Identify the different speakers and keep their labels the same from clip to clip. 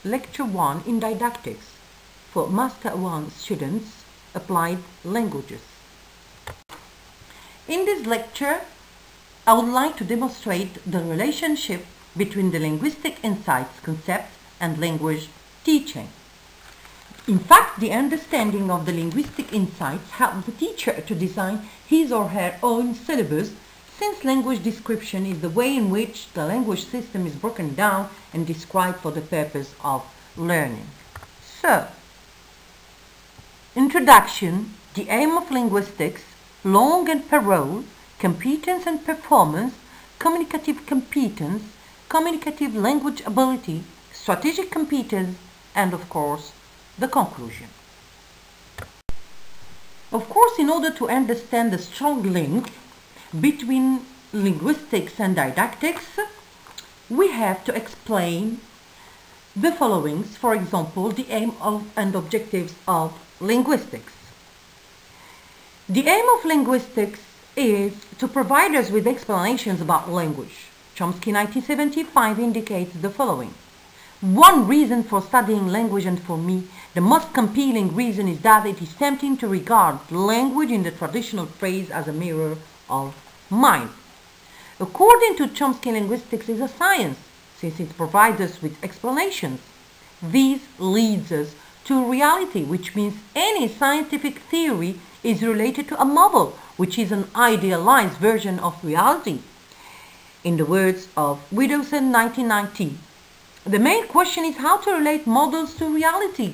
Speaker 1: Lecture 1 in Didactics for Master 1 students, Applied Languages. In this lecture, I would like to demonstrate the relationship between the linguistic insights concept and language teaching. In fact, the understanding of the linguistic insights helps the teacher to design his or her own syllabus, since language description is the way in which the language system is broken down and described for the purpose of learning. So, introduction, the aim of linguistics, Langues and parole, competence and performance, communicative competence, communicative language ability, strategic competence, and of course, the conclusion. Of course, in order to understand the strong link between linguistics and didactics, we have to explain the followings. For example, the aim of and objectives of linguistics. The aim of linguistics is to provide us with explanations about language. Chomsky 1975 indicates the following. One reason for studying language, and for me the most compelling reason, is that it is tempting to regard language in the traditional phrase as a mirror of mind. According to Chomsky, linguistics is a science, since it provides us with explanations. This leads us to reality, which means any scientific theory is related to a model, which is an idealized version of reality. In the words of Widdowson 1990, the main question is how to relate models to reality.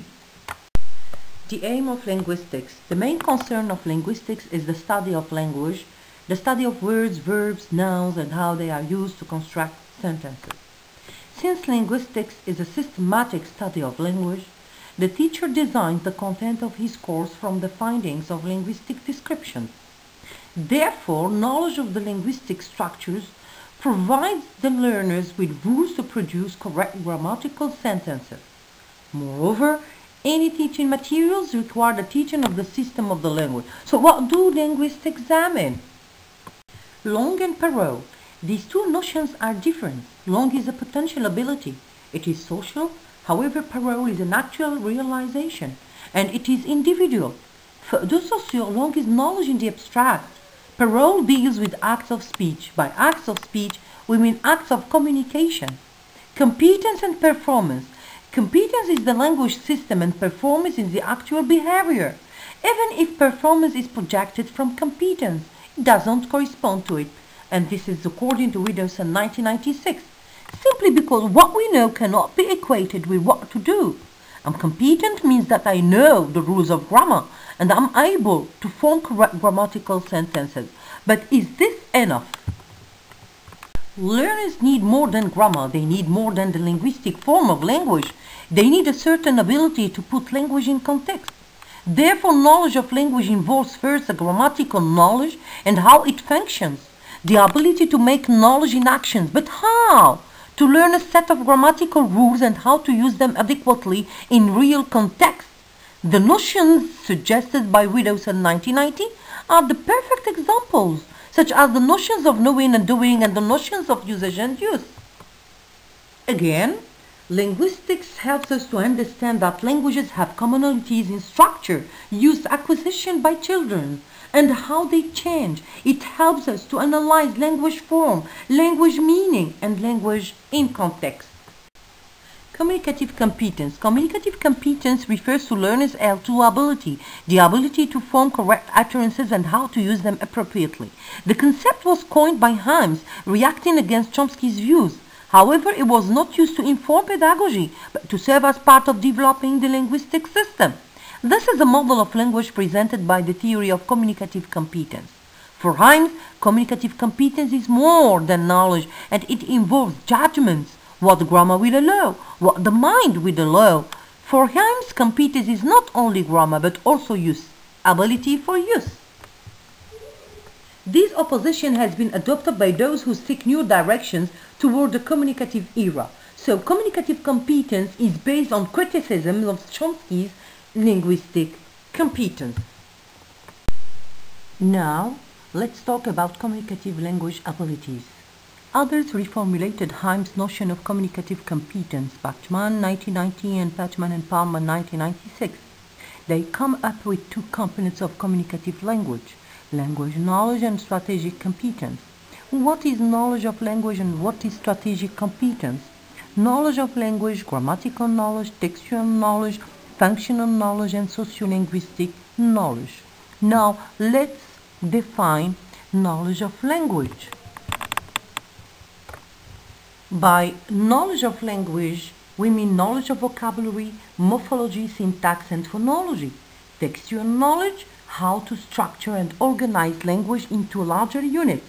Speaker 1: The aim of linguistics. The main concern of linguistics is the study of language, the study of words, verbs, nouns, and how they are used to construct sentences. Since linguistics is a systematic study of language, the teacher designs the content of his course from the findings of linguistic description. Therefore, knowledge of the linguistic structures provides the learners with rules to produce correct grammatical sentences. Moreover, any teaching materials require the teaching of the system of the language. So what do linguists examine? Langue and parole. These two notions are different. Langue is a potential ability. It is social. However, parole is an actual realization, and it is individual. For the Saussure, langue is knowledge in the abstract. Parole deals with acts of speech. By acts of speech, we mean acts of communication. Competence and performance. Competence is the language system, and performance is the actual behavior. Even if performance is projected from competence, it doesn't correspond to it, and this is according to Widdowson 1996, simply because what we know cannot be equated with what to do. I'm competent means that I know the rules of grammar, and I'm able to form correct grammatical sentences. But is this enough? Learners need more than grammar. They need more than the linguistic form of language. They need a certain ability to put language in context. Therefore, knowledge of language involves first a grammatical knowledge and how it functions, the ability to make knowledge in actions. But how? To learn a set of grammatical rules and how to use them adequately in real context. The notions suggested by Widdowson 1990 are the perfect examples, such as the notions of knowing and doing and the notions of usage and use. Again, linguistics helps us to understand that languages have commonalities in structure, use, acquisition by children, and how they change. It helps us to analyze language form, language meaning, and language in context. Communicative competence. Communicative competence refers to learners' L2 ability, the ability to form correct utterances and how to use them appropriately. The concept was coined by Himes, reacting against Chomsky's views. However, it was not used to inform pedagogy, but to serve as part of developing the linguistic system. This is a model of language presented by the theory of communicative competence. For Himes, communicative competence is more than knowledge, and it involves judgments, what the grammar will allow, what the mind will allow. For Himes, competence is not only grammar, but also use, ability for use. This opposition has been adopted by those who seek new directions toward the communicative era. So communicative competence is based on criticism of Chomsky's linguistic competence. Now, let's talk about communicative language abilities. Others reformulated Heim's notion of communicative competence, Bachmann 1990 and Patman and Palmer 1996. They come up with two components of communicative language: language knowledge and strategic competence. What is knowledge of language and what is strategic competence? Knowledge of language, grammatical knowledge, textual knowledge, functional knowledge, and sociolinguistic knowledge. Now let's define knowledge of language. By knowledge of language, we mean knowledge of vocabulary, morphology, syntax, and phonology. Textual knowledge, how to structure and organize language into larger units.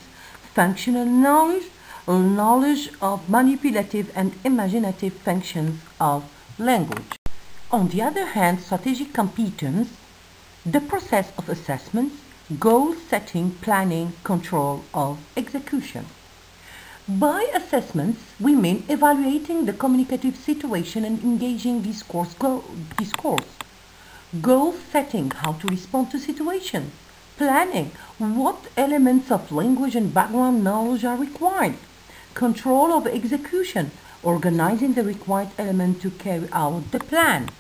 Speaker 1: Functional knowledge, knowledge of manipulative and imaginative functions of language. On the other hand, strategic competence, the process of assessment, goal setting, planning, control of execution. By assessments, we mean evaluating the communicative situation and engaging discourse. Goal setting, how to respond to situations. Planning, what elements of language and background knowledge are required. Control of execution, organizing the required element to carry out the plan.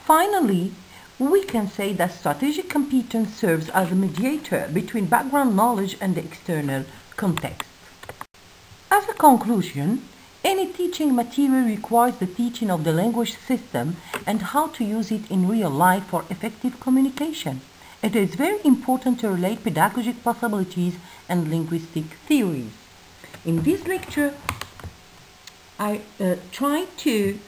Speaker 1: Finally, we can say that strategic competence serves as a mediator between background knowledge and the external context. As a conclusion, any teaching material requires the teaching of the language system and how to use it in real life for effective communication. It is very important to relate pedagogic possibilities and linguistic theories. In this lecture, I tried to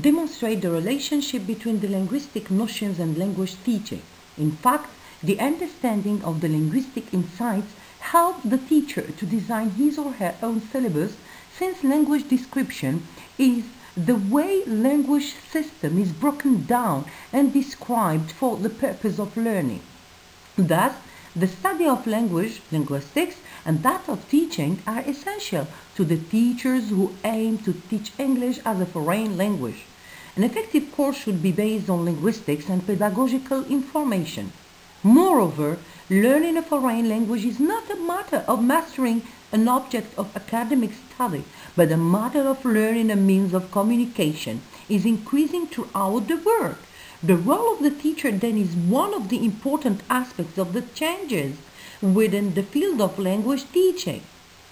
Speaker 1: demonstrate the relationship between the linguistic notions and language teaching. In fact, the understanding of the linguistic insights helps the teacher to design his or her own syllabus, since language description is the way language system is broken down and described for the purpose of learning. Thus, the study of language, linguistics, and that of teaching are essential to the teachers who aim to teach English as a foreign language. An effective course should be based on linguistics and pedagogical information. Moreover, learning a foreign language is not a matter of mastering an object of academic study, but a matter of learning a means of communication is increasing throughout the world. The role of the teacher then is one of the important aspects of the changes within the field of language teaching.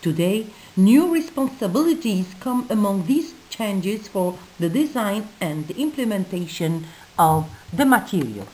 Speaker 1: Today, new responsibilities come among these changes for the design and the implementation of the material.